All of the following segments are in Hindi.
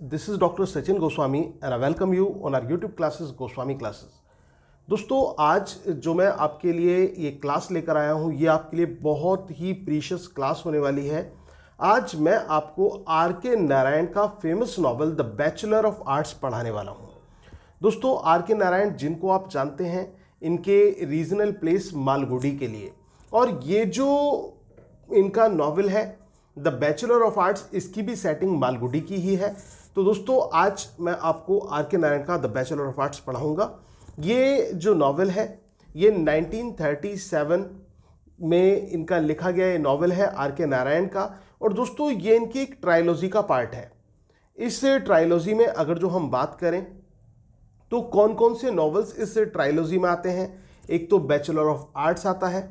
This is Dr. Sachin Goswami and I welcome you on our YouTube classes Goswami Classes। दोस्तों आज जो मैं आपके लिए ये क्लास लेकर आया हूँ ये आपके लिए बहुत ही प्रीशियस क्लास होने वाली है। आज मैं आपको आर के नारायण का famous novel the bachelor of arts पढ़ाने वाला हूँ। दोस्तों आर के नारायण जिनको आप जानते हैं इनके रीजनल प्लेस मालगुडी के लिए, और ये जो इनका नॉवल है द बैचलर ऑफ आर्ट्स इसकी भी सेटिंग मालगुडी की ही है। तो दोस्तों आज मैं आपको आर के नारायण का द बैचलर ऑफ आर्ट्स पढ़ाऊंगा। ये जो नॉवल है ये 1937 में इनका लिखा गया ये नॉवल है आर के नारायण का, और दोस्तों ये इनकी एक ट्रायलॉजी का पार्ट है। इस ट्रायलॉजी में अगर जो हम बात करें तो कौन कौन से नॉवेल्स इस ट्रायलॉजी में आते हैं, एक तो बैचलर ऑफ आर्ट्स आता है,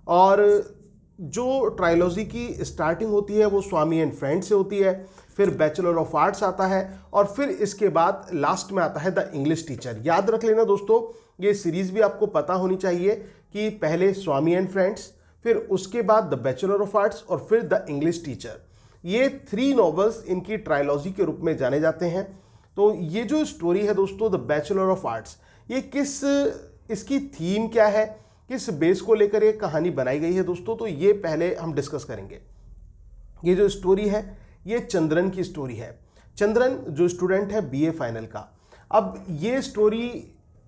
और जो ट्रायलॉजी की स्टार्टिंग होती है वो स्वामी एंड फ्रेंड से होती है, फिर बैचलर ऑफ आर्ट्स आता है, और फिर इसके बाद लास्ट में आता है द इंग्लिश टीचर। याद रख लेना दोस्तों, ये सीरीज भी आपको पता होनी चाहिए कि पहले स्वामी एंड फ्रेंड्स, फिर उसके बाद द बैचलर ऑफ आर्ट्स, और फिर द इंग्लिश टीचर। ये 3 नॉवेल्स इनकी ट्रायलॉजी के रूप में जाने जाते हैं। तो ये जो स्टोरी है दोस्तों द बैचलर ऑफ आर्ट्स, ये इसकी थीम क्या है, किस बेस को लेकर ये कहानी बनाई गई है दोस्तों, तो ये पहले हम डिस्कस करेंगे। ये जो स्टोरी है ये चंद्रन की स्टोरी है। चंद्रन जो स्टूडेंट है बीए फाइनल का। अब ये स्टोरी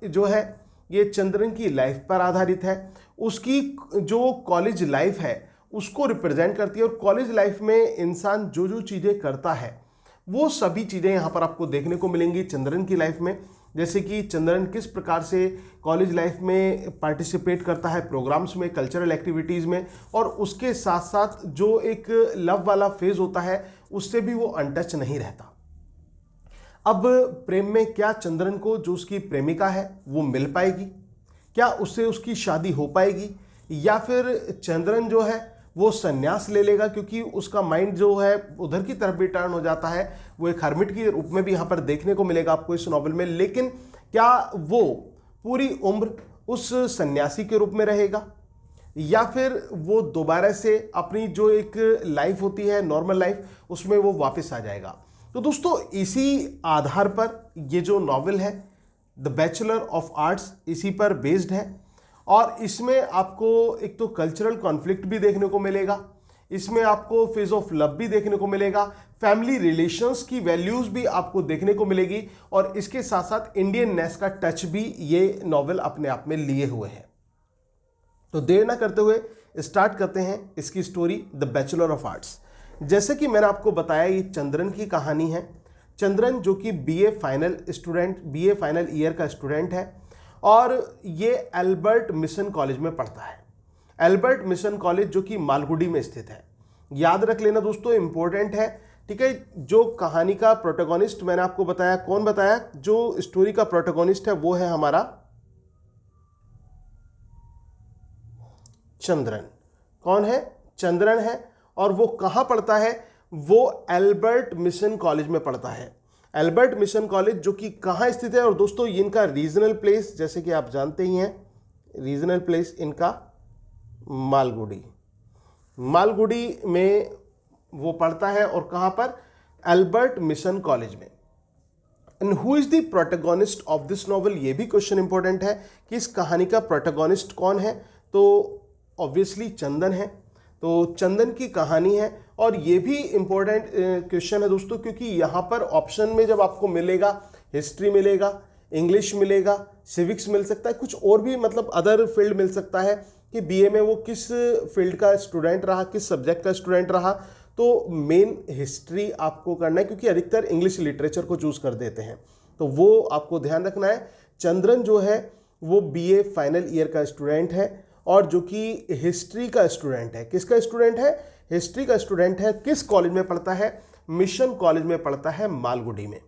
जो है ये चंद्रन की लाइफ पर आधारित है। उसकी जो कॉलेज लाइफ है उसको रिप्रेजेंट करती है, और कॉलेज लाइफ में इंसान जो जो चीज़ें करता है वो सभी चीज़ें यहाँ पर आपको देखने को मिलेंगी चंद्रन की लाइफ में। जैसे कि चंद्रन किस प्रकार से कॉलेज लाइफ में पार्टिसिपेट करता है प्रोग्राम्स में, कल्चरल एक्टिविटीज़ में, और उसके साथ साथ जो एक लव वाला फेज होता है उससे भी वो अनटच नहीं रहता। अब प्रेम में क्या चंद्रन को जो उसकी प्रेमिका है वो मिल पाएगी, क्या उससे उसकी शादी हो पाएगी, या फिर चंद्रन जो है वो संन्यास ले लेगा क्योंकि उसका माइंड जो है उधर की तरफ भी टर्न हो जाता है। वो एक हर्मिट के रूप में भी यहाँ पर देखने को मिलेगा आपको इस नॉवल में। लेकिन क्या वो पूरी उम्र उस सन्यासी के रूप में रहेगा, या फिर वो दोबारा से अपनी जो एक लाइफ होती है नॉर्मल लाइफ उसमें वो वापस आ जाएगा। तो दोस्तों इसी आधार पर ये जो नॉवल है द बैचलर ऑफ आर्ट्स इसी पर बेस्ड है, और इसमें आपको एक तो कल्चरल कॉन्फ्लिक्ट भी देखने को मिलेगा, इसमें आपको फेज ऑफ लव भी देखने को मिलेगा, फैमिली रिलेशंस की वैल्यूज भी आपको देखने को मिलेगी, और इसके साथ साथ इंडियननेस का टच भी ये नॉवेल अपने आप में लिए हुए है। तो देर ना करते हुए स्टार्ट करते हैं इसकी story the bachelor of arts. जैसे कि मैंने आपको बताया ये चंद्रन की कहानी है। चंद्रन जो कि बीए फाइनल ईयर का स्टूडेंट है, और ये एल्बर्ट मिशन कॉलेज में पढ़ता है। एल्बर्ट मिशन कॉलेज जो कि मालगुडी में स्थित है। याद रख लेना दोस्तों, इंपॉर्टेंट है, ठीक है। जो कहानी का प्रोटोगोनिस्ट मैंने आपको बताया, कौन बताया, जो स्टोरी का प्रोटोगोनिस्ट है वो है हमारा चंद्रन। कौन है? चंद्रन है, और वो कहाँ पढ़ता है? वो एल्बर्ट मिशन कॉलेज में पढ़ता है। एल्बर्ट मिशन कॉलेज जो कि कहाँ स्थित है, और दोस्तों इनका रीजनल प्लेस जैसे कि आप जानते ही हैं, रीजनल प्लेस इनका मालगुडी। मालगुडी में वो पढ़ता है, और कहाँ पर? एल्बर्ट मिशन कॉलेज में। And who is the protagonist of this novel, ये भी क्वेश्चन इंपॉर्टेंट है कि इस कहानी का प्रोटोगोनिस्ट कौन है। तो ऑब्वियसली चंदन है। तो चंदन की कहानी है, और ये भी इंपॉर्टेंट क्वेश्चन है दोस्तों, क्योंकि यहाँ पर ऑप्शन में जब आपको मिलेगा हिस्ट्री मिलेगा, इंग्लिश मिलेगा, सिविक्स मिल सकता है, कुछ और भी मतलब अदर फील्ड मिल सकता है कि बीए में वो किस फील्ड का स्टूडेंट रहा, किस सब्जेक्ट का स्टूडेंट रहा। तो मेन हिस्ट्री आपको करना है, क्योंकि अधिकतर इंग्लिश लिटरेचर को चूज कर देते हैं, तो वो आपको ध्यान रखना है। चंद्रन जो है वो बीए फाइनल ईयर का स्टूडेंट है, और जो कि हिस्ट्री का स्टूडेंट है। किसका स्टूडेंट है? हिस्ट्री का स्टूडेंट है। किस कॉलेज में पढ़ता है? मिशन कॉलेज में पढ़ता है मालगुडी में।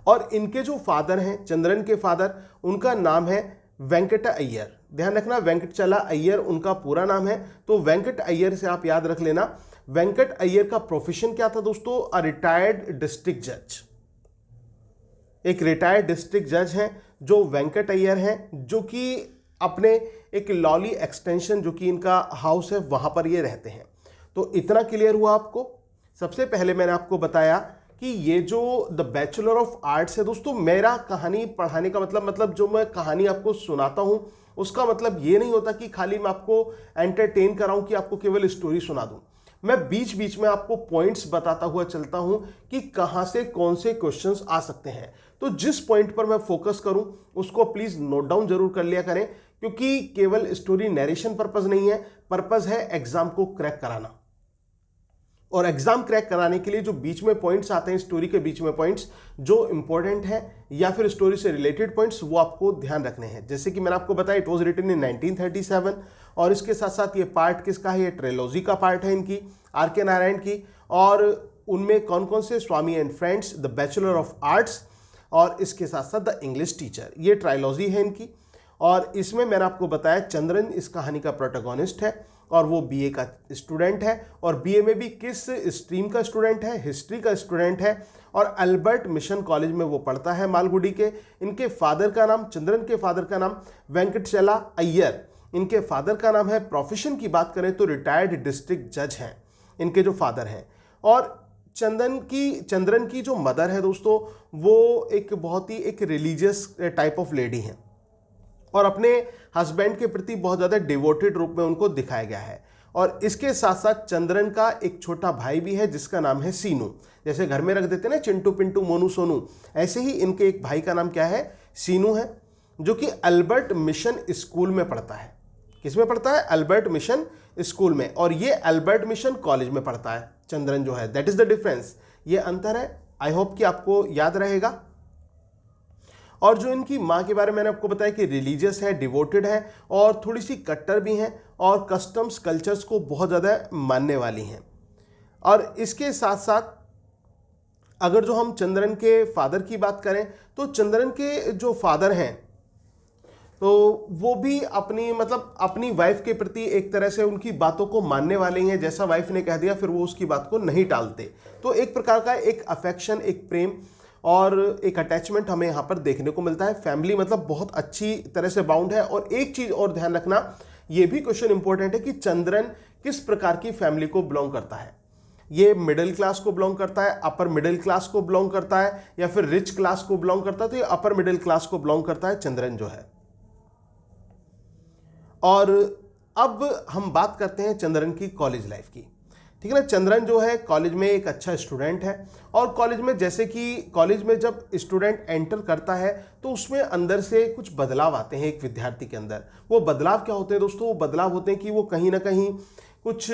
और इनके जो फादर हैं, चंद्रन के फादर, उनका नाम है वेंकट अय्यर। ध्यान रखना, वेंकटचला अय्यर उनका पूरा नाम है। तो वेंकट अय्यर से आप याद रख लेना। वेंकट अय्यर का प्रोफेशन क्या था दोस्तों? अ रिटायर्ड डिस्ट्रिक्ट जज। एक रिटायर्ड डिस्ट्रिक्ट जज हैं जो वेंकट अय्यर हैं, जो कि अपने एक लॉली एक्सटेंशन जो कि इनका हाउस है वहां पर ये रहते हैं। तो इतना क्लियर हुआ आपको। सबसे पहले मैंने आपको बताया कि ये जो द बैचलर ऑफ आर्ट्स है दोस्तों, मेरा कहानी पढ़ाने का मतलब जो मैं कहानी आपको सुनाता हूं उसका मतलब ये नहीं होता कि खाली मैं आपको एंटरटेन कराऊं, कि आपको केवल स्टोरी सुना दूं। मैं बीच बीच में आपको पॉइंट्स बताता हुआ चलता हूं कि कहां से कौन से क्वेश्चंस आ सकते हैं। तो जिस पॉइंट पर मैं फोकस करूं उसको प्लीज नोट डाउन जरूर कर लिया करें, क्योंकि केवल स्टोरी नरेशन पर्पस नहीं है, पर्पस है एग्जाम को क्रैक कराना। और एग्जाम क्रैक कराने के लिए जो बीच में पॉइंट्स आते हैं, स्टोरी के बीच में पॉइंट्स जो इंपॉर्टेंट है या फिर स्टोरी से रिलेटेड पॉइंट्स, वो आपको ध्यान रखने हैं। जैसे कि मैंने आपको बताया, इट वाज रिटन इन 1937, और इसके साथ साथ ये पार्ट किसका है, ये ट्रिलॉजी का पार्ट है इनकी, आर के नारायण की। और उनमें कौन कौन से, Swami and friends, the bachelor of arts, और इसके साथ साथ द इंग्लिश टीचर, ये ट्रायलॉजी है इनकी। और इसमें मैंने आपको बताया चंद्रन इस कहानी का प्रोटोगोनिस्ट है, और वो बीए का स्टूडेंट है, और बीए में भी किस स्ट्रीम का स्टूडेंट है, हिस्ट्री का स्टूडेंट है, और अल्बर्ट मिशन कॉलेज में वो पढ़ता है मालगुडी के। इनके फादर का नाम, चंद्रन के फादर का नाम वेंकटचला अय्यर, इनके फादर का नाम है। प्रोफेशन की बात करें तो रिटायर्ड डिस्ट्रिक्ट जज हैं इनके जो फादर हैं। और चंद्रन की जो मदर है दोस्तों, वो एक बहुत ही एक रिलीजियस टाइप ऑफ लेडी है, और अपने हस्बैंड के प्रति बहुत ज़्यादा डिवोटेड रूप में उनको दिखाया गया है। और इसके साथ साथ चंद्रन का एक छोटा भाई भी है जिसका नाम है सीनू। जैसे घर में रख देते हैं ना चिंटू पिंटू मोनू सोनू, ऐसे ही इनके एक भाई का नाम क्या है, सीनू है, जो कि अल्बर्ट मिशन स्कूल में पढ़ता है। किस में पढ़ता है, अल्बर्ट मिशन स्कूल में, और ये अल्बर्ट मिशन कॉलेज में पढ़ता है चंद्रन जो है। दैट इज द डिफरेंस, ये अंतर है। आई होप कि आपको याद रहेगा। और जो इनकी माँ के बारे में मैंने आपको बताया कि रिलीजियस है, डिवोटेड है, और थोड़ी सी कट्टर भी हैं, और कस्टम्स कल्चर्स को बहुत ज़्यादा मानने वाली हैं। और इसके साथ साथ अगर जो हम चंद्रन के फादर की बात करें, तो चंद्रन के जो फादर हैं तो वो भी अपनी वाइफ के प्रति एक तरह से उनकी बातों को मानने वाले हैं। जैसा वाइफ ने कह दिया फिर वो उसकी बात को नहीं टालते। तो एक प्रकार का एक अफेक्शन, एक प्रेम और एक अटैचमेंट हमें यहाँ पर देखने को मिलता है। फैमिली बहुत अच्छी तरह से बाउंड है। और एक चीज और ध्यान रखना, ये भी क्वेश्चन इंपॉर्टेंट है कि चंद्रन किस प्रकार की फैमिली को बिलोंग करता है। ये मिडिल क्लास को बिलोंग करता है, अपर मिडिल क्लास को बिलोंग करता है, या फिर रिच क्लास को बिलोंग करता है। तो ये अपर मिडिल क्लास को बिलोंग करता है चंद्रन जो है। और अब हम बात करते हैं चंद्रन की कॉलेज लाइफ की। ठीक है ना। चंद्रन जो है कॉलेज में एक अच्छा स्टूडेंट है, और कॉलेज में जैसे कि कॉलेज में जब स्टूडेंट एंटर करता है तो उसमें अंदर से कुछ बदलाव आते हैं एक विद्यार्थी के अंदर। वो बदलाव क्या होते हैं दोस्तों, वो बदलाव होते हैं कि वो कहीं ना कहीं कुछ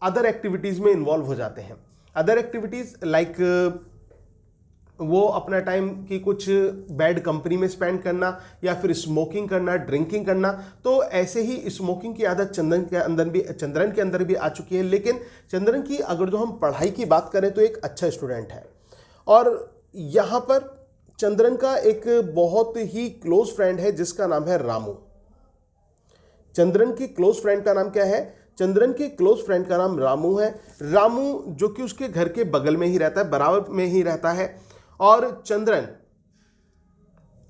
अदर एक्टिविटीज़ में इन्वॉल्व हो जाते हैं। अदर एक्टिविटीज़ लाइक वो अपना टाइम की कुछ बैड कंपनी में स्पेंड करना, या फिर स्मोकिंग करना, ड्रिंकिंग करना। तो ऐसे ही स्मोकिंग की आदत चंद्रन के अंदर भी आ चुकी है। लेकिन चंद्रन की अगर जो हम पढ़ाई की बात करें तो एक अच्छा स्टूडेंट है। और यहाँ पर चंद्रन का एक बहुत ही क्लोज फ्रेंड है जिसका नाम है रामू। चंद्रन की क्लोज फ्रेंड का नाम क्या है, चंद्रन के क्लोज फ्रेंड का नाम रामू है। रामू जो कि उसके घर के बगल में ही रहता है, बराबर में ही रहता है। और चंद्रन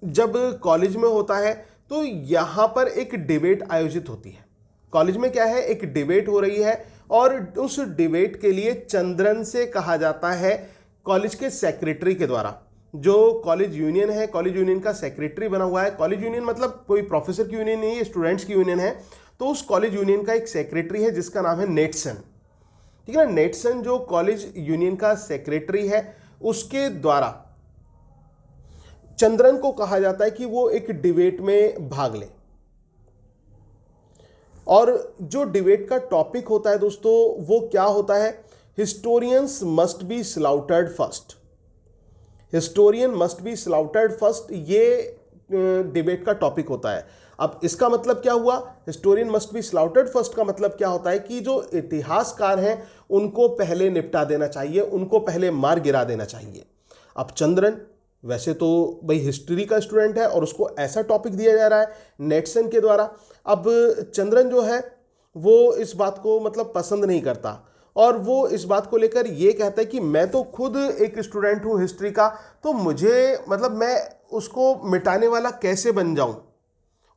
जब कॉलेज में होता है तो यहां पर एक डिबेट आयोजित होती है। कॉलेज में क्या है, एक डिबेट हो रही है, और उस डिबेट के लिए चंद्रन से कहा जाता है कॉलेज के सेक्रेटरी के द्वारा। जो कॉलेज यूनियन है, कॉलेज यूनियन का सेक्रेटरी बना हुआ है। कॉलेज यूनियन मतलब कोई प्रोफेसर की यूनियन नहीं है, स्टूडेंट्स की यूनियन है। तो उस कॉलेज यूनियन का एक सेक्रेटरी है जिसका नाम है नेटसन। ठीक है ना। नेटसन जो कॉलेज यूनियन का सेक्रेटरी है, उसके द्वारा चंद्रन को कहा जाता है कि वो एक डिबेट में भाग ले। और जो डिबेट का टॉपिक होता है दोस्तों वो क्या होता है, historians must be slaughtered first. Historian must be slaughtered first, ये डिबेट का टॉपिक होता है। अब इसका मतलब क्या हुआ, historian must be slaughtered first का मतलब क्या होता है कि जो इतिहासकार हैं उनको पहले निपटा देना चाहिए, उनको पहले मार गिरा देना चाहिए। अब चंद्रन वैसे तो भाई हिस्ट्री का स्टूडेंट है और उसको ऐसा टॉपिक दिया जा रहा है नेटसन के द्वारा। अब चंद्रन जो है वो इस बात को पसंद नहीं करता, और वो इस बात को लेकर ये कहता है कि मैं तो खुद एक स्टूडेंट हूँ हिस्ट्री का, तो मुझे मैं उसको मिटाने वाला कैसे बन जाऊं,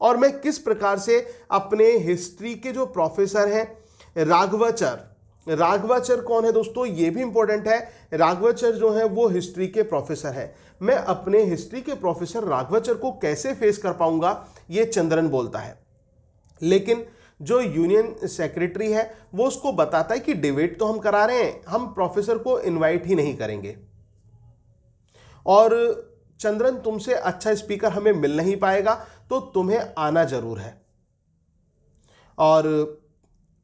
और मैं किस प्रकार से अपने हिस्ट्री के जो प्रोफेसर हैं राघवाचार्य, राघवाचार्य कौन है दोस्तों, ये भी इंपॉर्टेंट है। राघवाचार्य जो है वो हिस्ट्री के प्रोफेसर है। मैं अपने हिस्ट्री के प्रोफेसर राघवाचार्य को कैसे फेस कर पाऊंगा, ये चंद्रन बोलता है। लेकिन जो यूनियन सेक्रेटरी है वो उसको बताता है कि डिबेट तो हम करा रहे हैं, हम प्रोफेसर को इनवाइट ही नहीं करेंगे, और चंद्रन तुमसे अच्छा स्पीकर हमें मिल नहीं पाएगा, तो तुम्हें आना जरूर है। और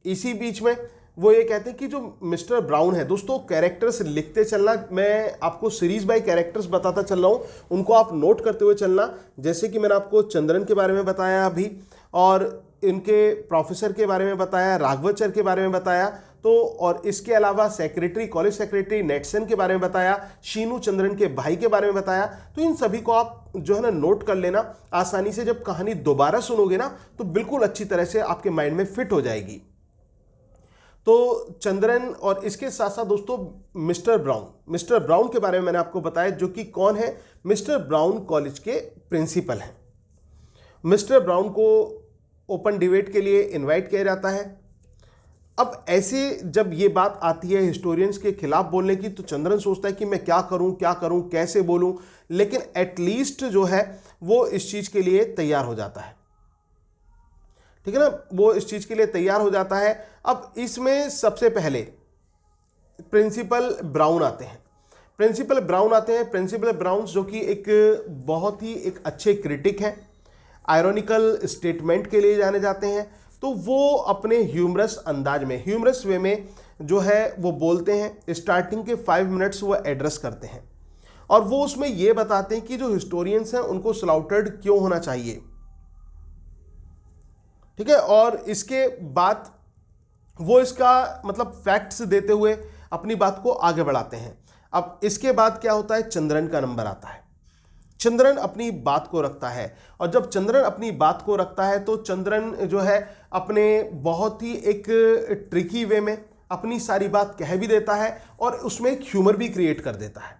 इसी बीच में वो ये कहते हैं कि जो मिस्टर ब्राउन है, दोस्तों कैरेक्टर्स लिखते चलना, मैं आपको सीरीज बाय कैरेक्टर्स बताता चल रहा हूँ, उनको आप नोट करते हुए चलना। जैसे कि मैंने आपको चंद्रन के बारे में बताया अभी, और इनके प्रोफेसर के बारे में बताया, राघवाचार्य के बारे में बताया, तो और इसके अलावा सेक्रेटरी, कॉलेज सेक्रेटरी नेटसन के बारे में बताया, शीनू चंद्रन के भाई के बारे में बताया। तो इन सभी को आप जो है ना नोट कर लेना, आसानी से जब कहानी दोबारा सुनोगे ना तो बिल्कुल अच्छी तरह से आपके माइंड में फिट हो जाएगी। तो चंद्रन, और इसके साथ साथ दोस्तों मिस्टर ब्राउन के बारे में मैंने आपको बताया, जो कि कौन है, मिस्टर ब्राउन कॉलेज के प्रिंसिपल हैं। मिस्टर ब्राउन को ओपन डिबेट के लिए इनवाइट किया जाता है। अब ऐसे जब ये बात आती है हिस्टोरियंस के खिलाफ बोलने की, तो चंद्रन सोचता है कि मैं क्या करूं, कैसे बोलूं, लेकिन एटलीस्ट जो है वो इस चीज के लिए तैयार हो जाता है। ठीक है ना, वो इस चीज के लिए तैयार हो जाता है। अब इसमें सबसे पहले प्रिंसिपल ब्राउन आते हैं। प्रिंसिपल ब्राउन जो कि एक बहुत ही एक अच्छे क्रिटिक हैं, आयरॉनिकल स्टेटमेंट के लिए जाने जाते हैं। तो वो अपने ह्यूमरस वे में जो है वो बोलते हैं। स्टार्टिंग के 5 मिनट्स वो एड्रेस करते हैं, और वो उसमें ये बताते हैं कि जो हिस्टोरियंस हैं उनको स्लाउटर्ड क्यों होना चाहिए। ठीक है, और इसके बाद वो इसका मतलब फैक्ट्स देते हुए अपनी बात को आगे बढ़ाते हैं। अब इसके बाद क्या होता है, चंद्रन का नंबर आता है। चंद्रन अपनी बात को रखता है, और जब चंद्रन अपनी बात को रखता है तो चंद्रन जो है अपने बहुत ही एक ट्रिकी वे में अपनी सारी बात कह भी देता है, और उसमें एक ह्यूमर भी क्रिएट कर देता है।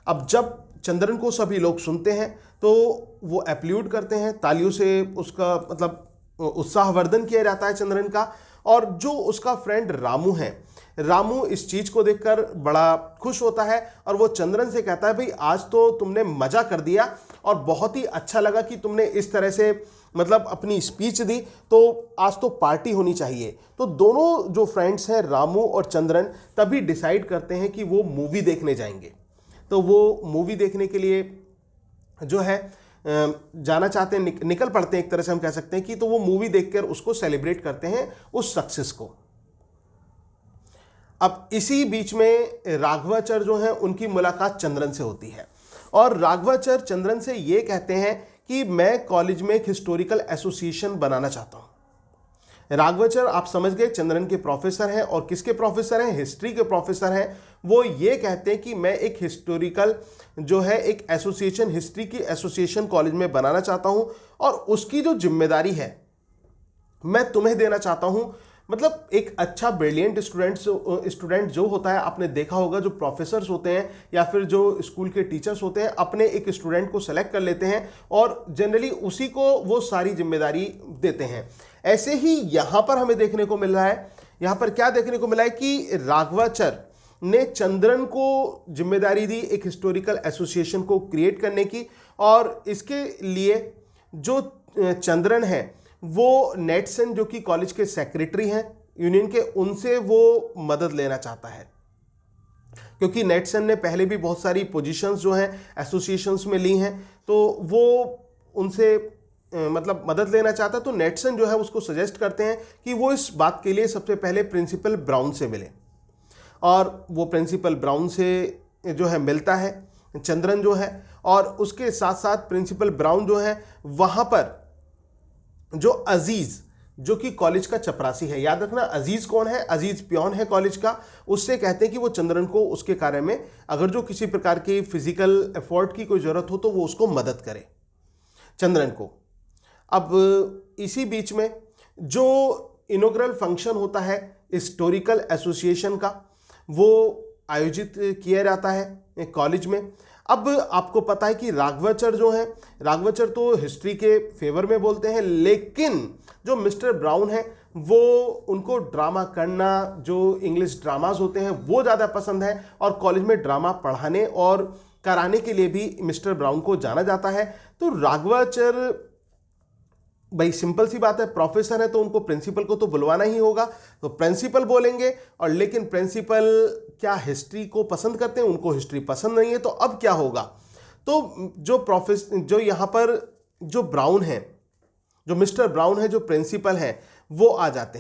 अब जब चंद्रन को सभी लोग सुनते हैं तो वो एप्लूड करते हैं, तालियों से उसका मतलब उत्साहवर्धन किया जाता है चंद्रन का। और जो उसका फ्रेंड रामू इस चीज को देखकर बड़ा खुश होता है, और वो चंद्रन से कहता है भाई आज तो तुमने मजा कर दिया, और बहुत ही अच्छा लगा कि तुमने इस तरह से मतलब अपनी स्पीच दी, तो आज तो पार्टी होनी चाहिए। तो दोनों जो फ्रेंड्स हैं रामू और चंद्रन तभी डिसाइड करते हैं कि वो मूवी देखने जाएंगे। तो वो मूवी देखने के लिए जो है जाना चाहते हैं, निकल पड़ते हैं, एक तरह से हम कह सकते हैं कि। तो वो मूवी देखकर उसको सेलिब्रेट करते हैं, उस सक्सेस को। अब इसी बीच में राघवाचार्य जो है उनकी मुलाकात चंद्रन से होती है, और राघवाचार्य चंद्रन से ये कहते हैं कि मैं कॉलेज में एक हिस्टोरिकल एसोसिएशन बनाना चाहता हूं। राघवाचार्य आप समझ गए चंद्रन के प्रोफेसर हैं, और किसके प्रोफेसर हैं, हिस्ट्री के प्रोफेसर हैं। वो ये कहते हैं कि मैं एक हिस्टोरिकल जो है एक एसोसिएशन, हिस्ट्री की एसोसिएशन कॉलेज में बनाना चाहता हूं, और उसकी जो जिम्मेदारी है मैं तुम्हें देना चाहता हूं। मतलब एक अच्छा ब्रिलियंट स्टूडेंट जो होता है, आपने देखा होगा जो प्रोफेसर्स होते हैं या फिर जो स्कूल के टीचर्स होते हैं, अपने एक स्टूडेंट को सेलेक्ट कर लेते हैं और जनरली उसी को वो सारी जिम्मेदारी देते हैं। ऐसे ही यहाँ पर हमें देखने को मिल रहा है, यहाँ पर क्या देखने को मिला है कि राघवाचार्य ने चंद्रन को जिम्मेदारी दी एक हिस्टोरिकल एसोसिएशन को क्रिएट करने की, और इसके लिए जो चंद्रन है वो नेटसन जो कि कॉलेज के सेक्रेटरी हैं यूनियन के, उनसे वो मदद लेना चाहता है, क्योंकि नेटसन ने पहले भी बहुत सारी पोजीशंस जो हैं एसोसिएशंस में ली हैं, तो वो उनसे मतलब मदद लेना चाहता है। तो नेटसन जो है उसको सजेस्ट करते हैं कि वो इस बात के लिए सबसे पहले प्रिंसिपल ब्राउन से मिले, और वो प्रिंसिपल ब्राउन से जो है मिलता है चंद्रन जो है, और उसके साथ साथ प्रिंसिपल ब्राउन जो है वहाँ पर जो अजीज जो कि कॉलेज का चपरासी है, याद रखना अजीज कौन है, अजीज पियोन है कॉलेज का, उससे कहते हैं कि वो चंद्रन को उसके कार्य में अगर जो किसी प्रकार की फिजिकल एफर्ट की कोई ज़रूरत हो तो वो उसको मदद करे चंद्रन को। अब इसी बीच में जो इनॉग्रल फंक्शन होता है हिस्टोरिकल एसोसिएशन का, वो आयोजित किया जाता है कॉलेज में। अब आपको पता है कि राघवाचार्य जो है, राघवाचार्य तो हिस्ट्री के फेवर में बोलते हैं, लेकिन जो मिस्टर ब्राउन है वो उनको ड्रामा करना, जो इंग्लिश ड्रामाज होते हैं वो ज़्यादा पसंद है, और कॉलेज में ड्रामा पढ़ाने और कराने के लिए भी मिस्टर ब्राउन को जाना जाता है। तो राघवाचार्य, भाई सिंपल सी बात है, प्रोफेसर है तो उनको प्रिंसिपल को तो बुलवाना ही होगा, तो प्रिंसिपल बोलेंगे। और लेकिन प्रिंसिपल क्या हिस्ट्री को पसंद करते हैं? उनको हिस्ट्री पसंद नहीं है। तो अब क्या होगा? तो जो यहाँ पर जो ब्राउन है, जो मिस्टर ब्राउन है, जो प्रिंसिपल है, वो आ जाते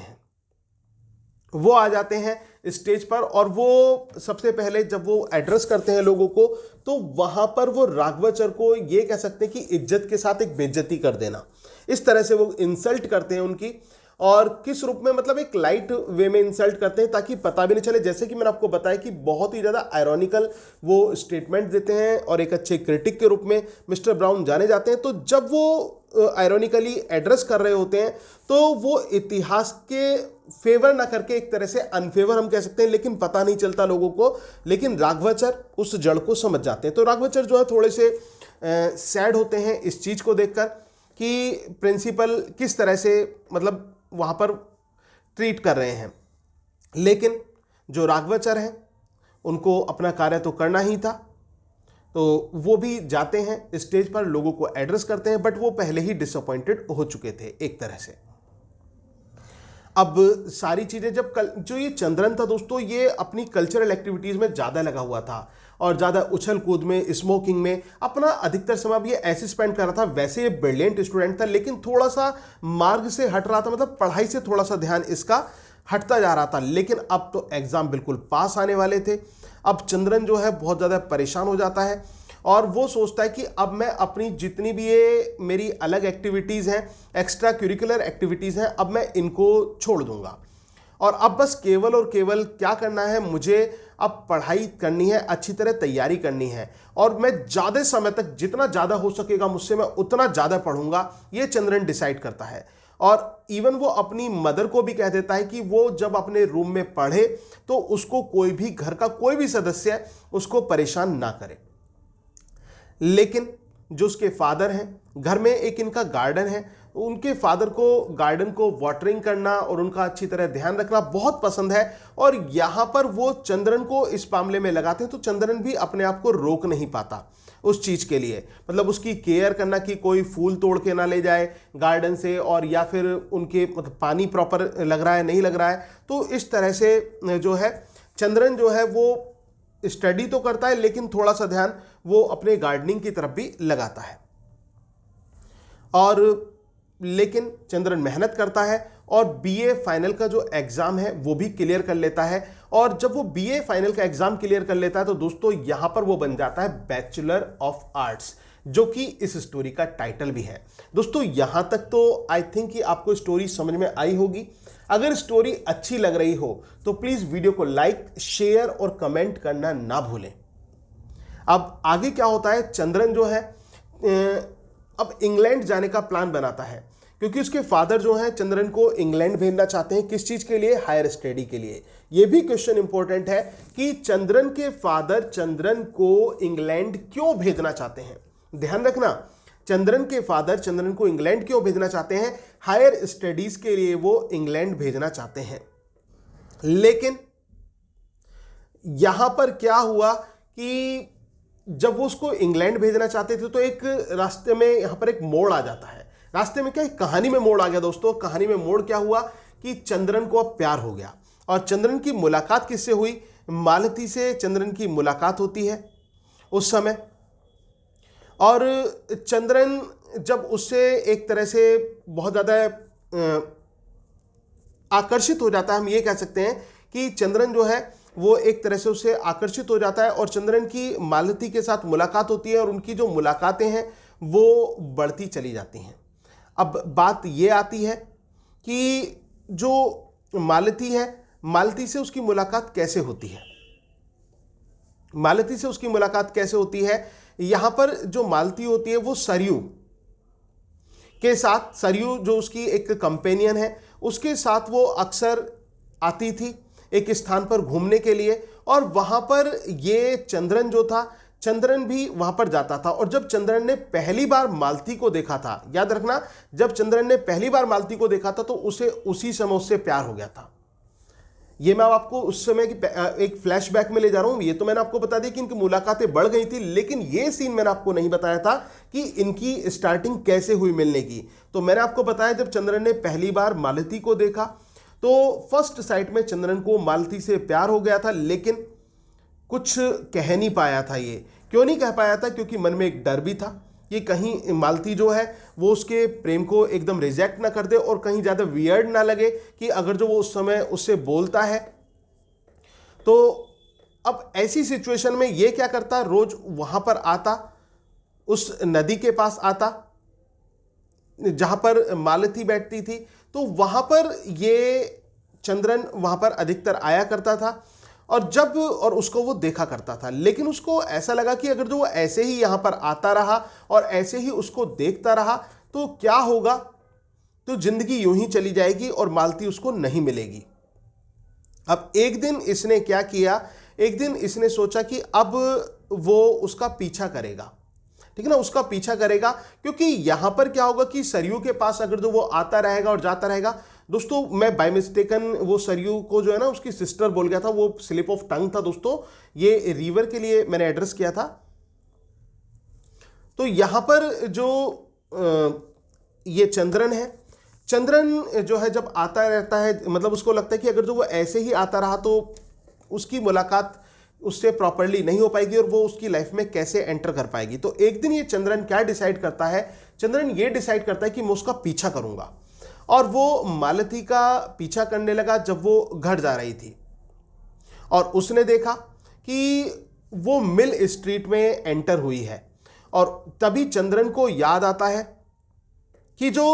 हैं स्टेज पर। और वो सबसे पहले जब वो एड्रेस करते हैं लोगों को, तो वहां पर वो राघवाचार्य को ये कह सकते हैं कि इज्जत के साथ एक बेइज्जती कर देना, इस तरह से वो इंसल्ट करते हैं उनकी। और किस रूप में? मतलब एक लाइट वे में इंसल्ट करते हैं ताकि पता भी नहीं चले। जैसे कि मैंने आपको बताया कि बहुत ही ज़्यादा आयरॉनिकल वो स्टेटमेंट देते हैं और एक अच्छे क्रिटिक के रूप में मिस्टर ब्राउन जाने जाते हैं। तो जब वो आयरॉनिकली एड्रेस कर रहे होते हैं, तो वो इतिहास के फेवर ना करके एक तरह से अनफेवर हम कह सकते हैं, लेकिन पता नहीं चलता लोगों को। लेकिन राघवाचार्य उस जड़ को समझ जाते हैं। तो राघवाचार्य जो है थोड़े से सैड होते हैं इस चीज़ को देखकर कि प्रिंसिपल किस तरह से मतलब वहाँ पर ट्रीट कर रहे हैं। लेकिन जो राघवाचार्य हैं उनको अपना कार्य तो करना ही था, तो वो भी जाते हैं स्टेज पर, लोगों को एड्रेस करते हैं। बट वो पहले ही डिसअपॉइंटेड हो चुके थे एक तरह से। अब सारी चीज़ें जब जो ये चंद्रन था दोस्तों, ये अपनी कल्चरल एक्टिविटीज़ में ज़्यादा लगा हुआ था और ज़्यादा उछल कूद में, स्मोकिंग में अपना अधिकतर समय अब ये ऐसे स्पेंड कर रहा था। वैसे ये ब्रिलियंट स्टूडेंट था, लेकिन थोड़ा सा मार्ग से हट रहा था, मतलब पढ़ाई से थोड़ा सा ध्यान इसका हटता जा रहा था। लेकिन अब तो एग्ज़ाम बिल्कुल पास आने वाले थे। अब चंद्रन जो है बहुत ज़्यादा परेशान हो जाता है और वो सोचता है कि अब मैं अपनी जितनी भी ये मेरी अलग एक्टिविटीज़ हैं, एक्स्ट्रा करिकुलर एक्टिविटीज़ हैं, अब मैं इनको छोड़ दूंगा और अब बस केवल और केवल क्या करना है, मुझे अब पढ़ाई करनी है, अच्छी तरह तैयारी करनी है और मैं ज़्यादा समय तक जितना ज़्यादा हो सकेगा मुझसे मैं उतना ज़्यादा पढ़ूंगा, ये चंद्रन डिसाइड करता है। और इवन वो अपनी मदर को भी कह देता है कि वो जब अपने रूम में पढ़े तो उसको कोई भी, घर का कोई भी सदस्य उसको परेशान ना करे। लेकिन जो उसके फादर हैं, घर में एक इनका गार्डन है, उनके फादर को गार्डन को वाटरिंग करना और उनका अच्छी तरह ध्यान रखना बहुत पसंद है और यहाँ पर वो चंद्रन को इस मामले में लगाते हैं। तो चंद्रन भी अपने आप को रोक नहीं पाता उस चीज़ के लिए, मतलब उसकी केयर करना कि कोई फूल तोड़ के ना ले जाए गार्डन से, और या फिर उनके मतलब पानी प्रॉपर लग रहा है नहीं लग रहा है। तो इस तरह से जो है चंद्रन जो है वो स्टडी तो करता है, लेकिन थोड़ा सा ध्यान वो अपने गार्डनिंग की तरफ भी लगाता है। और लेकिन चंद्रन मेहनत करता है और बीए फाइनल का जो एग्जाम है वो भी क्लियर कर लेता है। और जब वो बीए फाइनल का एग्जाम क्लियर कर लेता है तो दोस्तों यहां पर वो बन जाता है बैचलर ऑफ आर्ट्स, जो कि इस स्टोरी का टाइटल भी है। दोस्तों यहां तक तो आई थिंक कि आपको स्टोरी समझ में आई होगी। अगर स्टोरी अच्छी लग रही हो तो प्लीज वीडियो को लाइक, शेयर और कमेंट करना ना भूलें। अब आगे क्या होता है, चंद्रन जो है अब इंग्लैंड जाने का प्लान बनाता है, क्योंकि उसके फादर जो हैं चंद्रन को इंग्लैंड भेजना चाहते हैं। किस चीज के लिए? हायर स्टडी के लिए। यह भी क्वेश्चन इंपॉर्टेंट है कि चंद्रन के फादर चंद्रन को इंग्लैंड क्यों भेजना चाहते हैं। ध्यान रखना, चंद्रन के फादर चंद्रन को इंग्लैंड क्यों भेजना चाहते हैं? हायर स्टडीज के लिए वो इंग्लैंड भेजना चाहते हैं। लेकिन यहां पर क्या हुआ कि जब वो उसको इंग्लैंड भेजना चाहते थे तो एक रास्ते में यहां पर एक मोड़ आ जाता है। रास्ते में क्या, एक कहानी में मोड़ आ गया दोस्तों। कहानी में मोड़ क्या हुआ कि चंद्रन को अब प्यार हो गया और चंद्रन की मुलाकात किससे हुई? मालती से चंद्रन की मुलाकात होती है उस समय। और चंद्रन जब उससे एक तरह से बहुत ज़्यादा आकर्षित हो जाता है, हम ये कह सकते हैं कि चंद्रन जो है वो एक तरह से उससे आकर्षित हो जाता है और चंद्रन की मालती के साथ मुलाकात होती है और उनकी जो मुलाकातें हैं वो बढ़ती चली जाती हैं। अब बात ये आती है कि जो मालती है, मालती से उसकी मुलाकात कैसे होती है? मालती से उसकी मुलाकात कैसे होती है? यहां पर जो मालती होती है वो सरयू के साथ, सरयू जो उसकी एक कंपेनियन है, उसके साथ वो अक्सर आती थी एक स्थान पर घूमने के लिए। और वहां पर ये चंद्रन जो था, चंद्रन भी वहां पर जाता था। और जब चंद्रन ने पहली बार मालती को देखा था, याद रखना, जब चंद्रन ने पहली बार मालती को देखा था तो उसे उसी समय उससे प्यार हो गया था। ये मैं आपको उस समय की एक फ्लैशबैक में ले जा रहा हूं। ये तो मैंने आपको बता दी कि इनकी मुलाकातें बढ़ गई थी, लेकिन ये सीन मैंने आपको नहीं बताया था कि इनकी स्टार्टिंग कैसे हुई मिलने की। तो मैंने आपको बताया जब चंद्रन ने पहली बार मालती को देखा तो फर्स्ट साइट में चंद्रन को मालती से प्यार हो गया था, लेकिन कुछ कह नहीं पाया था। ये क्यों नहीं कह पाया था? क्योंकि मन में एक डर भी था कि कहीं मालती जो है वो उसके प्रेम को एकदम रिजेक्ट ना कर दे और कहीं ज़्यादा वियर्ड ना लगे कि अगर जो वो उस समय उससे बोलता है तो। अब ऐसी सिचुएशन में ये क्या करता, रोज वहां पर आता, उस नदी के पास आता जहां पर मालती बैठती थी, तो वहां पर ये चंद्रन वहां पर अधिकतर आया करता था और उसको वो देखा करता था। लेकिन उसको ऐसा लगा कि अगर जो वो ऐसे ही यहां पर आता रहा और ऐसे ही उसको देखता रहा तो क्या होगा, तो जिंदगी यूं ही चली जाएगी और मालती उसको नहीं मिलेगी। अब एक दिन इसने क्या किया, एक दिन इसने सोचा कि अब वो उसका पीछा करेगा, ठीक है ना, उसका पीछा करेगा। क्योंकि यहां पर क्या होगा कि सरयू के पास अगर जो वो आता रहेगा और जाता रहेगा, दोस्तों मैं बाय मिस्टेकन वो सरयू को जो है ना उसकी सिस्टर बोल गया था, वो स्लिप ऑफ टंग था दोस्तों, ये रिवर के लिए मैंने एड्रेस किया था। तो यहां पर जो ये चंद्रन है, चंद्रन जो है जब आता रहता है, मतलब उसको लगता है कि अगर जो वो ऐसे ही आता रहा तो उसकी मुलाकात उससे प्रॉपरली नहीं हो पाएगी और वो उसकी लाइफ में कैसे एंटर कर पाएगी। तो एक दिन ये चंद्रन क्या डिसाइड करता है, चंद्रन ये डिसाइड करता है कि मैं उसका पीछा करूंगा। और वो मालती का पीछा करने लगा जब वो घर जा रही थी और उसने देखा कि वो मिल स्ट्रीट में एंटर हुई है। और तभी चंद्रन को याद आता है कि जो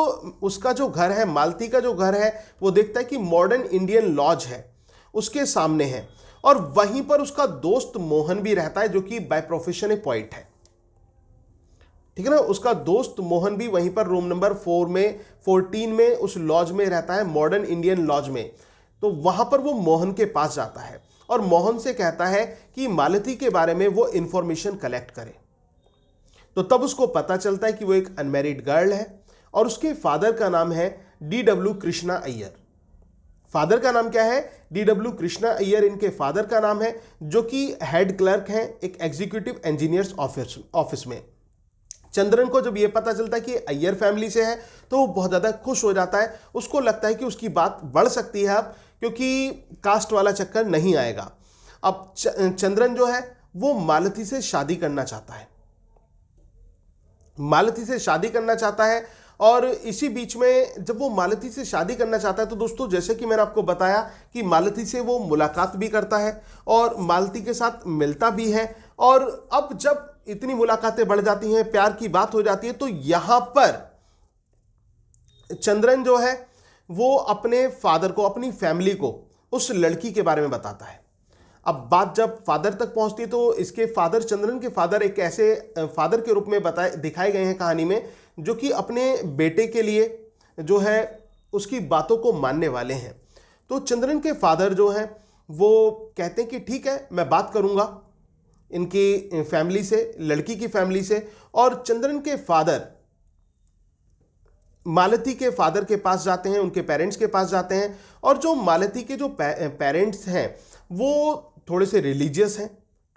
उसका जो घर है, मालती का जो घर है, वो देखता है कि मॉडर्न इंडियन लॉज है उसके सामने है और वहीं पर उसका दोस्त मोहन भी रहता है जो कि बाय प्रोफेशन एक पोइट है, ठीक है ना। उसका दोस्त मोहन भी वहीं पर रूम नंबर 14 में उस लॉज में रहता है, मॉडर्न इंडियन लॉज में। तो वहां पर वो मोहन के पास जाता है और मोहन से कहता है कि मालती के बारे में वो इंफॉर्मेशन कलेक्ट करे। तो तब उसको पता चलता है कि वो एक अनमैरिड गर्ल है और उसके फादर का नाम है DW कृष्णा अय्यर। फादर का नाम क्या है? DW कृष्णा अय्यर इनके फादर का नाम है, जो कि हेड क्लर्क हैं एक एग्जीक्यूटिव इंजीनियर्स ऑफिस में। चंद्रन को जब ये पता चलता है कि अय्यर फैमिली से है तो वो बहुत ज़्यादा खुश हो जाता है। उसको लगता है कि उसकी बात बढ़ सकती है अब, क्योंकि कास्ट वाला चक्कर नहीं आएगा। अब चंद्रन जो है वो मालती से शादी करना चाहता है, मालती से शादी करना चाहता है। और इसी बीच में जब वो मालती से शादी करना चाहता है तो दोस्तों जैसे कि मैंने आपको बताया कि मालती से वो मुलाकात भी करता है और मालती के साथ मिलता भी है। और अब जब इतनी मुलाकातें बढ़ जाती हैं, प्यार की बात हो जाती है, तो यहां पर चंद्रन जो है वो अपने फादर को, अपनी फैमिली को उस लड़की के बारे में बताता है। अब बात जब फादर तक पहुंचती है तो इसके फादर, चंद्रन के फादर एक ऐसे फादर के रूप में दिखाए गए हैं कहानी में, जो कि अपने बेटे के लिए जो है उसकी बातों को मानने वाले हैं। तो चंद्रन के फादर जो हैं वो कहते हैं कि ठीक है, मैं बात करूंगा इनकी फैमिली से, लड़की की फैमिली से। और चंद्रन के फादर मालती के फादर के पास जाते हैं, उनके पेरेंट्स के पास जाते हैं। और जो मालती के जो पेरेंट्स हैं वो थोड़े से रिलीजियस हैं,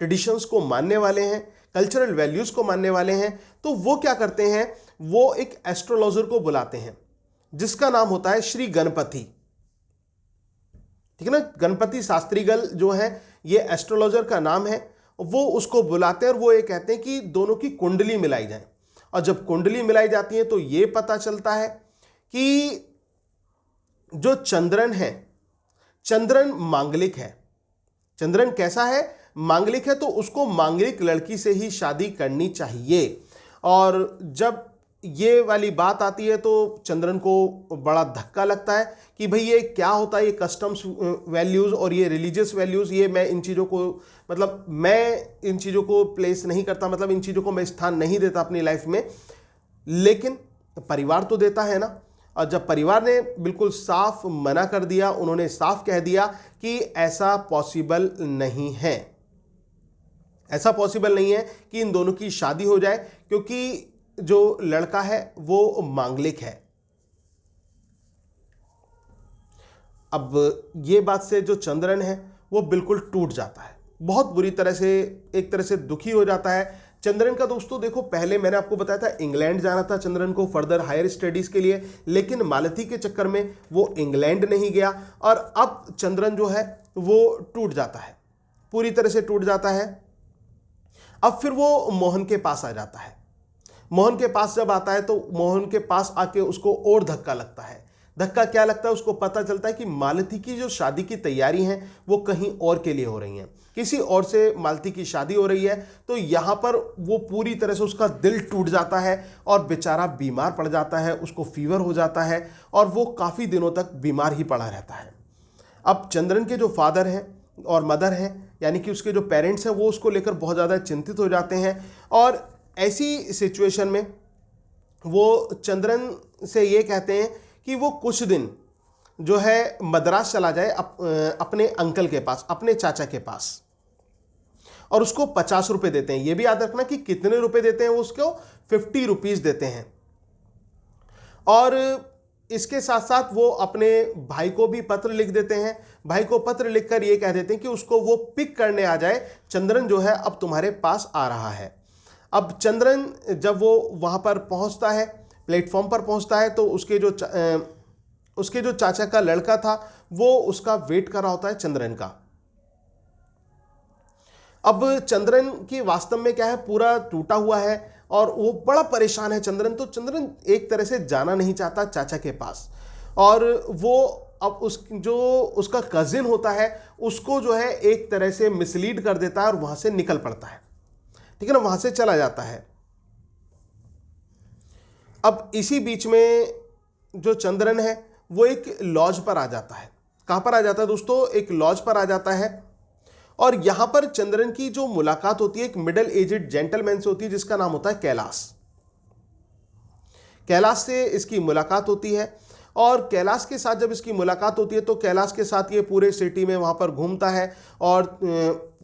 ट्रेडिशंस को मानने वाले हैं, कल्चरल वैल्यूज को मानने वाले हैं। तो वो क्या करते हैं, वो एक एस्ट्रोलॉजर को बुलाते हैं जिसका नाम होता है श्री गणपति, ठीक है ना। गणपति शास्त्रीगल जो है ये एस्ट्रोलॉजर का नाम है। वो उसको बुलाते हैं और वो ये कहते हैं कि दोनों की कुंडली मिलाई जाए। और जब कुंडली मिलाई जाती है तो ये पता चलता है कि जो चंद्रन है, चंद्रन मांगलिक है। चंद्रन कैसा है? मांगलिक है। तो उसको मांगलिक लड़की से ही शादी करनी चाहिए। और जब ये वाली बात आती है तो चंद्रन को बड़ा धक्का लगता है कि भाई ये क्या होता है, ये कस्टम्स वैल्यूज़ और ये रिलीजियस वैल्यूज़, ये मैं इन चीज़ों को, मतलब मैं इन चीज़ों को प्लेस नहीं करता, मतलब इन चीज़ों को मैं स्थान नहीं देता अपनी लाइफ में। लेकिन परिवार तो देता है ना। और जब परिवार ने बिल्कुल साफ मना कर दिया, उन्होंने साफ कह दिया कि ऐसा पॉसिबल नहीं है, ऐसा पॉसिबल नहीं है कि इन दोनों की शादी हो जाए, क्योंकि जो लड़का है वो मांगलिक है। अब ये बात से जो चंद्रन है वो बिल्कुल टूट जाता है, बहुत बुरी तरह से, एक तरह से दुखी हो जाता है। चंद्रन का दोस्तों देखो, पहले मैंने आपको बताया था इंग्लैंड जाना था चंद्रन को फर्दर हायर स्टडीज के लिए, लेकिन मालती के चक्कर में वो इंग्लैंड नहीं गया और अब चंद्रन जो है वो टूट जाता है, पूरी तरह से टूट जाता है। अब फिर वो मोहन के पास आ जाता है। मोहन के पास जब आता है तो मोहन के पास आके उसको और धक्का लगता है। धक्का क्या लगता है, उसको पता चलता है कि मालती की जो शादी की तैयारी है वो कहीं और के लिए हो रही हैं, किसी और से मालती की शादी हो रही है। तो यहाँ पर वो पूरी तरह से उसका दिल टूट जाता है और बेचारा बीमार पड़ जाता है, उसको फीवर हो जाता है और वो काफ़ी दिनों तक बीमार ही पड़ा रहता है। अब चंद्रन के जो फादर हैं और मदर हैं, यानी कि उसके जो पेरेंट्स हैं, वो उसको लेकर बहुत ज़्यादा चिंतित हो जाते हैं और ऐसी सिचुएशन में वो चंद्रन से ये कहते हैं कि वो कुछ दिन जो है मद्रास चला जाए अपने अंकल के पास, अपने चाचा के पास, और उसको 50 रुपये देते हैं। ये भी याद रखना कि कितने रुपए देते हैं वो उसको, 50 रुपीज़ देते हैं। और इसके साथ साथ वो अपने भाई को भी पत्र लिख देते हैं। भाई को पत्र लिखकर ये कह देते हैं कि उसको वो पिक करने आ जाए, चंद्रन जो है अब तुम्हारे पास आ रहा है। अब चंद्रन जब वो वहाँ पर पहुँचता है, प्लेटफॉर्म पर पहुँचता है, तो उसके जो चाचा का लड़का था वो उसका वेट कर रहा होता है चंद्रन का। अब चंद्रन की वास्तव में क्या है, पूरा टूटा हुआ है और वो बड़ा परेशान है चंद्रन। तो चंद्रन एक तरह से जाना नहीं चाहता चाचा के पास, और वो अब उसका कजिन होता है उसको जो है एक तरह से मिसलीड कर देता है और वहां से निकल पड़ता है, ठीक है ना, वहां से चला जाता है। अब इसी बीच में जो चंद्रन है वो एक लॉज पर आ जाता है। कहां पर आ जाता है दोस्तों, एक लॉज पर आ जाता है और यहां पर चंद्रन की जो मुलाकात होती है एक मिडिल एजेड जेंटलमैन से होती है जिसका नाम होता है कैलाश। कैलाश से इसकी मुलाकात होती है और कैलाश के साथ जब इसकी मुलाकात होती है तो कैलाश के साथ ये पूरे सिटी में वहां पर घूमता है और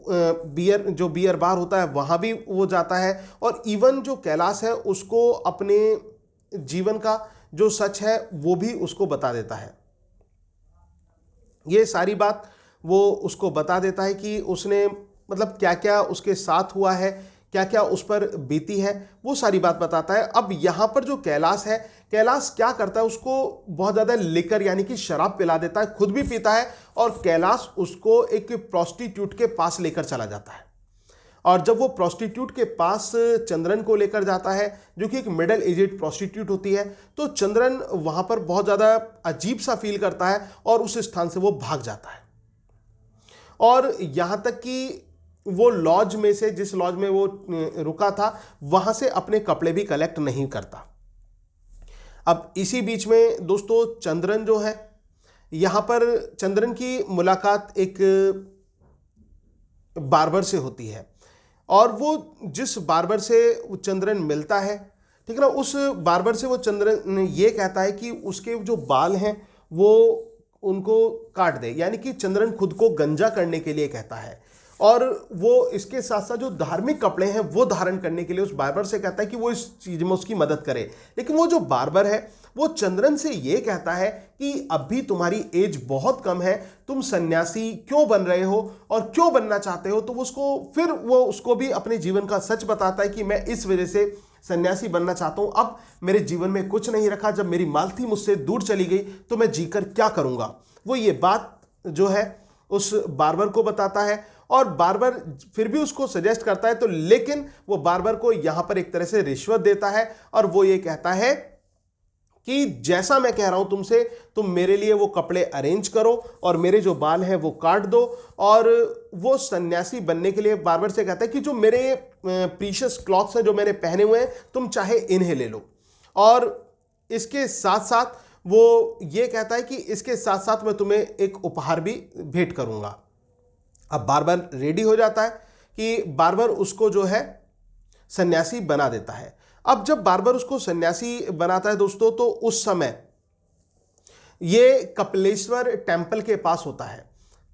बियर बार होता है वहां भी वो जाता है। और इवन जो कैलाश है उसको अपने जीवन का जो सच है वो भी उसको बता देता है। ये सारी बात वो उसको बता देता है कि उसने मतलब क्या क्या उसके साथ हुआ है, क्या क्या उस पर बीती है, वो सारी बात बताता है। अब यहाँ पर जो कैलाश है, कैलाश क्या करता है, उसको बहुत ज़्यादा लिकर यानी कि शराब पिला देता है, खुद भी पीता है और कैलाश उसको एक प्रोस्टिट्यूट के पास लेकर चला जाता है। और जब वो प्रोस्टिट्यूट के पास चंद्रन को लेकर जाता है जो कि एक मिडिल एजेड प्रोस्टिट्यूट होती है, तो चंद्रन वहाँ पर बहुत ज़्यादा अजीब सा फील करता है और उस स्थान से वो भाग जाता है। और यहाँ तक कि वो लॉज में से, जिस लॉज में वो रुका था, वहाँ से अपने कपड़े भी कलेक्ट नहीं करता। अब इसी बीच में दोस्तों चंद्रन जो है, यहाँ पर चंद्रन की मुलाकात एक बार्बर से होती है और वो जिस बार्बर से चंद्रन मिलता है, ठीक है ना, उस बार्बर से वो चंद्रन ये कहता है कि उसके जो बाल हैं वो उनको काट दे, यानी कि चंद्रन खुद को गंजा करने के लिए कहता है। और वो इसके साथ साथ जो धार्मिक कपड़े हैं वो धारण करने के लिए उस बार्बर से कहता है कि वो इस चीज़ में उसकी मदद करे। लेकिन वो जो बार्बर है वो चंद्रन से ये कहता है कि अभी तुम्हारी एज बहुत कम है, तुम सन्यासी क्यों बन रहे हो और क्यों बनना चाहते हो। तो वो उसको भी अपने जीवन का सच बताता है कि मैं इस वजह से सन्यासी बनना चाहता हूं, अब मेरे जीवन में कुछ नहीं रखा, जब मेरी मालती मुझसे दूर चली गई तो मैं जीकर क्या करूंगा। वो ये बात जो है उस बार्बर को बताता है और बार्बर फिर भी उसको सजेस्ट करता है, तो लेकिन वो बार्बर को यहां पर एक तरह से रिश्वत देता है और वो ये कहता है कि जैसा मैं कह रहा हूं तुमसे, तुम मेरे लिए वो कपड़े अरेंज करो और मेरे जो बाल हैं वो काट दो। और वो सन्यासी बनने के लिए बार्बर से कहता है कि जो मेरे प्रीशियस क्लॉथ्स हैं जो मैंने पहने हुए हैं, तुम चाहे इन्हें ले लो। और इसके साथ साथ वो ये कहता है कि इसके साथ साथ मैं तुम्हें एक उपहार भी भेंट करूंगा। अब बार्बर रेडी हो जाता है कि बार्बर उसको जो है सन्यासी बना देता है। अब जब बार्बर उसको सन्यासी बनाता है दोस्तों, तो उस समय ये कपिलेश्वर टेम्पल के पास होता है।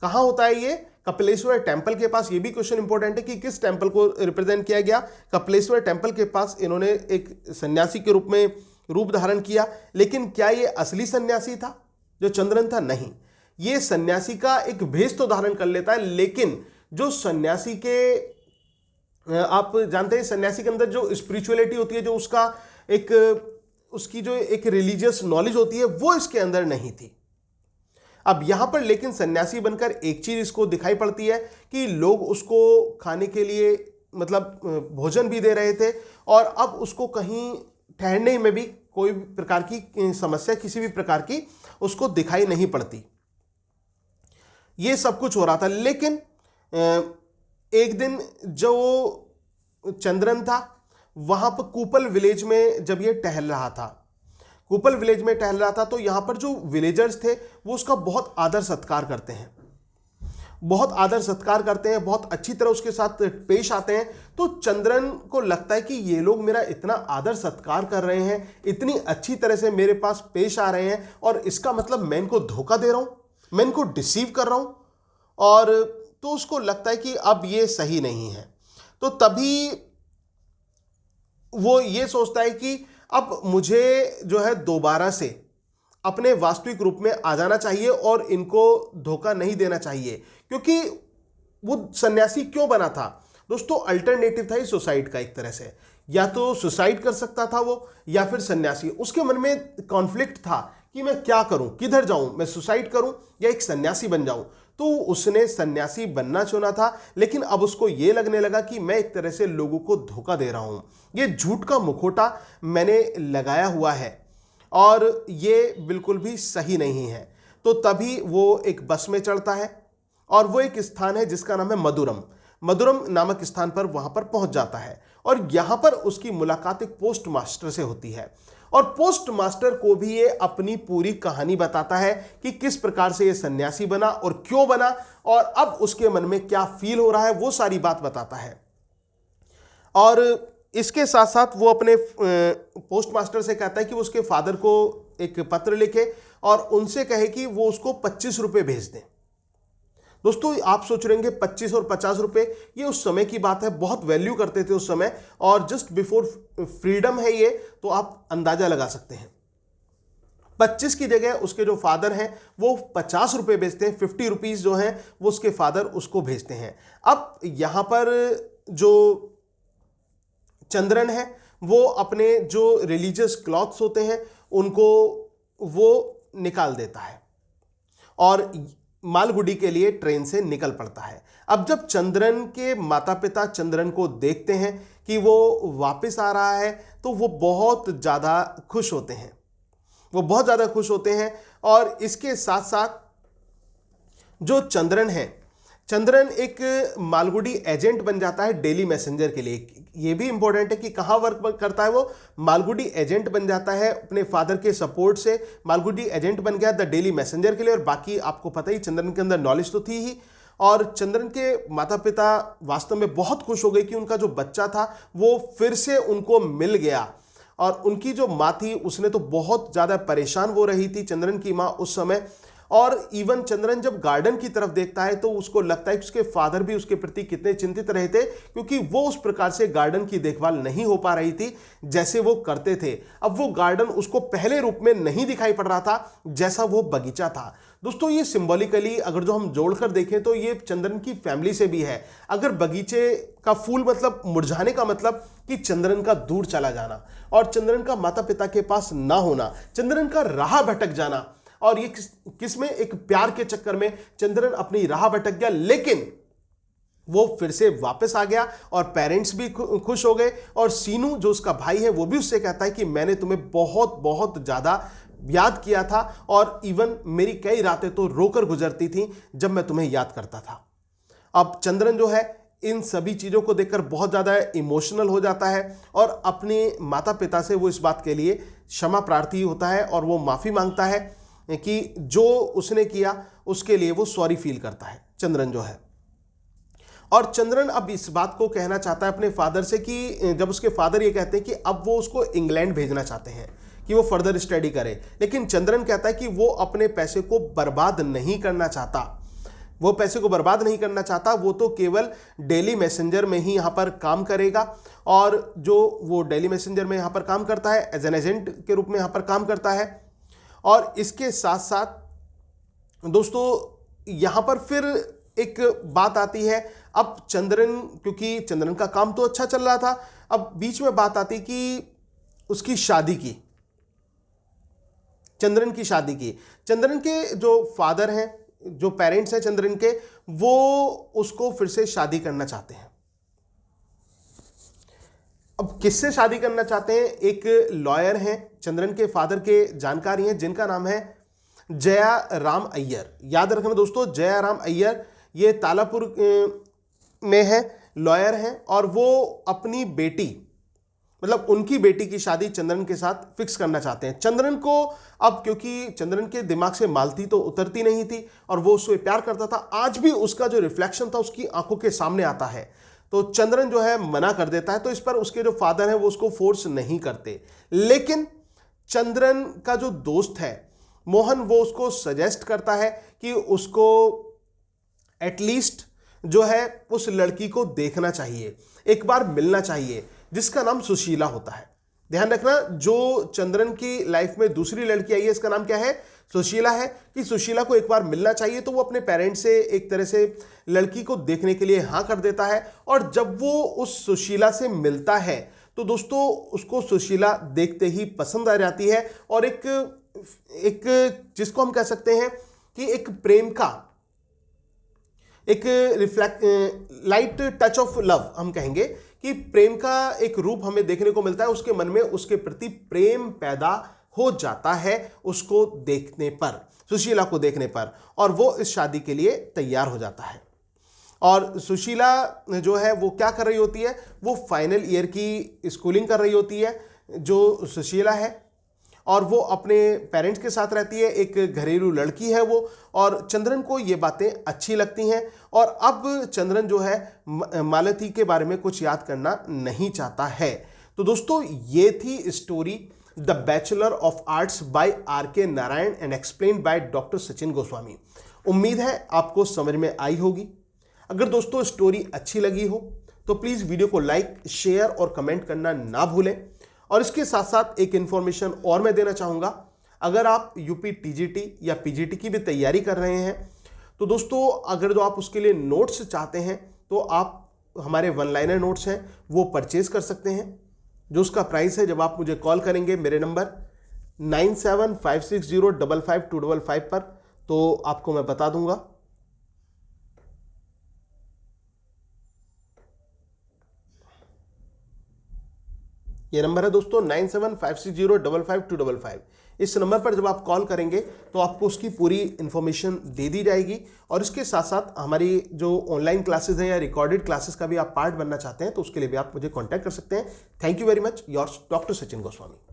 कहाँ होता है ये? कपिलेश्वर टेम्पल के पास, ये भी क्वेश्चन इंपॉर्टेंट है कि किस टेम्पल को रिप्रेजेंट किया गया, कपिलेश्वर टेम्पल के पास इन्होंने एक सन्यासी के रूप में रूप धारण किया। लेकिन क्या ये असली सन्यासी था जो चंद्रन था? नहीं, ये सन्यासी का एक भेष तो धारण कर लेता है, लेकिन जो सन्यासी के, आप जानते हैं सन्यासी के अंदर जो स्पिरिचुअलिटी होती है, जो उसका एक, उसकी जो एक रिलीजियस नॉलेज होती है, वो इसके अंदर नहीं थी। अब यहां पर लेकिन सन्यासी बनकर एक चीज इसको दिखाई पड़ती है कि लोग उसको खाने के लिए मतलब भोजन भी दे रहे थे, और अब उसको कहीं ठहरने में भी कोई प्रकार की समस्या, किसी भी प्रकार की उसको दिखाई नहीं पड़ती। ये सब कुछ हो रहा था। लेकिन एक दिन जो चंद्रन था वहां पर कूपल विलेज में जब ये टहल रहा था, कूपल विलेज में टहल रहा था, तो यहां पर जो विलेजर्स थे वो उसका बहुत आदर सत्कार करते हैं, बहुत आदर सत्कार करते हैं, बहुत अच्छी तरह उसके साथ पेश आते हैं। तो चंद्रन को लगता है कि ये लोग मेरा इतना आदर सत्कार कर रहे हैं, इतनी अच्छी तरह से मेरे पास पेश आ रहे हैं, और इसका मतलब मैं इनको धोखा दे रहा हूं, मैं इनको डिसीव कर रहा हूं, और तो उसको लगता है कि अब ये सही नहीं है। तो तभी वो ये सोचता है कि अब मुझे जो है दोबारा से अपने वास्तविक रूप में आ जाना चाहिए और इनको धोखा नहीं देना चाहिए। क्योंकि वो सन्यासी क्यों बना था दोस्तों? अल्टरनेटिव था इस सुसाइड का एक तरह से, या तो सुसाइड कर सकता था वो, या फिर सन्यासी। उसके मन में कॉन्फ्लिक्ट था कि मैं क्या करूं, किधर जाऊं, मैं सुसाइड करूं या एक सन्यासी बन जाऊं। तो उसने सन्यासी बनना चुना था, लेकिन अब उसको ये लगने लगा कि मैं एक तरह से लोगों को धोखा दे रहा हूं, ये झूठ का मुखौटा मैंने लगाया हुआ है और ये बिल्कुल भी सही नहीं है। तो तभी वो एक बस में चढ़ता है, और वो एक स्थान है जिसका नाम है मधुरम। मधुरम नामक स्थान पर वहां पर पहुंच जाता है, और यहां पर उसकी मुलाकात एक पोस्ट मास्टर से होती है, और पोस्ट मास्टर को भी ये अपनी पूरी कहानी बताता है कि किस प्रकार से ये सन्यासी बना और क्यों बना, और अब उसके मन में क्या फील हो रहा है, वो सारी बात बताता है। और इसके साथ साथ वो अपने पोस्ट मास्टर से कहता है कि वो उसके फादर को एक पत्र लिखे और उनसे कहे कि वो उसको 25 रुपये भेज दें। दोस्तों आप सोच रहे होंगे 25 और 50 रुपये, ये उस समय की बात है, बहुत वैल्यू करते थे उस समय, और जस्ट बिफोर फ्रीडम है ये, तो आप अंदाजा लगा सकते हैं। 25 की जगह उसके जो फादर हैं वो 50 रुपये भेजते हैं, 50 रुपीज़ जो हैं वो उसके फादर उसको भेजते हैं। अब यहाँ पर जो चंद्रन है वो अपने जो रिलीजियस क्लॉथ्स होते हैं उनको वो निकाल देता है और मालगुडी के लिए ट्रेन से निकल पड़ता है। अब जब चंद्रन के माता पिता चंद्रन को देखते हैं कि वो वापस आ रहा है, तो वो बहुत ज़्यादा खुश होते हैं, वो बहुत ज़्यादा खुश होते हैं। और इसके साथ साथ जो चंद्रन है, चंद्रन एक मालगुडी एजेंट बन जाता है डेली मैसेंजर के लिए। ये भी इंपॉर्टेंट है कि कहाँ वर्क करता है वो, मालगुडी एजेंट बन जाता है अपने फादर के सपोर्ट से, मालगुडी एजेंट बन गया द डेली मैसेंजर के लिए। और बाकी आपको पता ही चंद्रन के अंदर नॉलेज तो थी ही, और चंद्रन के माता पिता वास्तव में बहुत खुश हो गए कि उनका जो बच्चा था वो फिर से उनको मिल गया। और उनकी जो माँ थी उसने तो बहुत ज़्यादा परेशान वो रही थी, चंद्रन की माँ उस समय। और इवन चंद्रन जब गार्डन की तरफ देखता है तो उसको लगता है कि उसके फादर भी उसके प्रति कितने चिंतित रहे थे, क्योंकि वो उस प्रकार से गार्डन की देखभाल नहीं हो पा रही थी जैसे वो करते थे। अब वो गार्डन उसको पहले रूप में नहीं दिखाई पड़ रहा था जैसा वो बगीचा था। दोस्तों ये सिंबॉलिकली अगर जो हम जोड़कर देखें तो ये चंद्रन की फैमिली से भी है। अगर बगीचे का फूल मतलब मुरझाने का मतलब कि चंद्रन का दूर चला जाना, और चंद्रन का माता पिता के पास ना होना, चंद्रन का राह भटक जाना। और ये किस में एक प्यार के चक्कर में चंद्रन अपनी राह भटक गया, लेकिन वो फिर से वापस आ गया और पेरेंट्स भी खुश हो गए। और सीनू जो उसका भाई है वो भी उससे कहता है कि मैंने तुम्हें बहुत बहुत ज़्यादा याद किया था, और इवन मेरी कई रातें तो रोकर गुजरती थी जब मैं तुम्हें याद करता था। अब चंद्रन जो है इन सभी चीज़ों को देखकर बहुत ज़्यादा इमोशनल हो जाता है और अपने माता पिता से वो इस बात के लिए क्षमा प्रार्थी होता है, और वो माफ़ी मांगता है कि जो उसने किया उसके लिए वो सॉरी फील करता है चंद्रन जो है। और चंद्रन अब इस बात को कहना चाहता है अपने फादर से कि जब उसके फादर ये कहते हैं कि अब वो उसको इंग्लैंड भेजना चाहते हैं कि वो फर्दर स्टडी करे, लेकिन चंद्रन कहता है कि वो अपने पैसे को बर्बाद नहीं करना चाहता। वो पैसे को बर्बाद नहीं करना चाहता, वो तो केवल डेली मैसेंजर में ही यहाँ पर काम करेगा। और जो वो डेली मैसेंजर में यहाँ पर काम करता है, एज एन एजेंट के रूप में यहाँ पर काम करता है। और इसके साथ साथ दोस्तों यहाँ पर फिर एक बात आती है, अब चंद्रन, क्योंकि चंद्रन का काम तो अच्छा चल रहा था, अब बीच में बात आती कि उसकी शादी की, चंद्रन की शादी की। चंद्रन के जो फादर हैं, जो पेरेंट्स हैं चंद्रन के, वो उसको फिर से शादी करना चाहते हैं। अब किससे शादी करना चाहते हैं? एक लॉयर हैं, चंद्रन के फादर के जानकारी हैं, जिनका नाम है जया राम अय्यर। याद रखना दोस्तों, जया राम अय्यर ये तालापुर में है, लॉयर हैं, और वो अपनी बेटी, मतलब उनकी बेटी की शादी चंद्रन के साथ फिक्स करना चाहते हैं। चंद्रन को अब, क्योंकि चंद्रन के दिमाग से मालती तो उतरती नहीं थी और वो उससे प्यार करता था, आज भी उसका जो रिफ्लेक्शन था उसकी आंखों के सामने आता है, तो चंद्रन जो है मना कर देता है। तो इस पर उसके जो फादर हैं वो उसको फोर्स नहीं करते, लेकिन चंद्रन का जो दोस्त है मोहन, वो उसको सजेस्ट करता है कि उसको एटलीस्ट जो है उस लड़की को देखना चाहिए, एक बार मिलना चाहिए, जिसका नाम सुशीला होता है। ध्यान रखना, जो चंद्रन की लाइफ में दूसरी लड़की आई है, इसका नाम क्या है? सुशीला है, कि सुशीला को एक बार मिलना चाहिए। तो वो अपने पेरेंट्स से एक तरह से लड़की को देखने के लिए हाँ कर देता है। और जब वो उस सुशीला से मिलता है तो दोस्तों उसको सुशीला देखते ही पसंद आ जाती है, और एक जिसको हम कह सकते हैं कि एक प्रेम का एक लाइट टच ऑफ लव हम कहेंगे, कि प्रेम का एक रूप हमें देखने को मिलता है। उसके मन में उसके प्रति प्रेम पैदा हो जाता है उसको देखने पर, सुशीला को देखने पर, और वो इस शादी के लिए तैयार हो जाता है। और सुशीला जो है वो क्या कर रही होती है? वो फाइनल ईयर की स्कूलिंग कर रही होती है, जो सुशीला है, और वो अपने पेरेंट्स के साथ रहती है, एक घरेलू लड़की है वो। और चंद्रन को ये बातें अच्छी लगती हैं, और अब चंद्रन जो है मालती के बारे में कुछ याद करना नहीं चाहता है। तो दोस्तों ये थी story the bachelor of arts by R K. Narayan and explained by doctor Sachin Goswami. उम्मीद है आपको समझ में आई होगी। अगर दोस्तों स्टोरी अच्छी लगी हो तो प्लीज़ वीडियो को लाइक, शेयर और कमेंट करना ना भूलें। और इसके साथ साथ एक इन्फॉर्मेशन और मैं देना चाहूँगा, अगर आप यूपी टीजीटी या पीजीटी की भी तैयारी कर रहे हैं तो दोस्तों अगर जो आप उसके लिए नोट्स चाहते हैं तो आप हमारे वन लाइनर नोट्स हैं वो परचेज कर सकते हैं, जो उसका प्राइस है, जब आप मुझे कॉल करेंगे मेरे नंबर 9756055255 पर, तो आपको मैं बता दूंगा। ये नंबर है दोस्तों 9756055255। इस नंबर पर जब आप कॉल करेंगे तो आपको उसकी पूरी इन्फॉर्मेशन दे दी जाएगी। और इसके साथ साथ हमारी जो ऑनलाइन क्लासेस हैं या रिकॉर्डेड क्लासेस का भी आप पार्ट बनना चाहते हैं तो उसके लिए भी आप मुझे कॉन्टैक्ट कर सकते हैं। Thank you very much, yours doctor Sachin Goswami.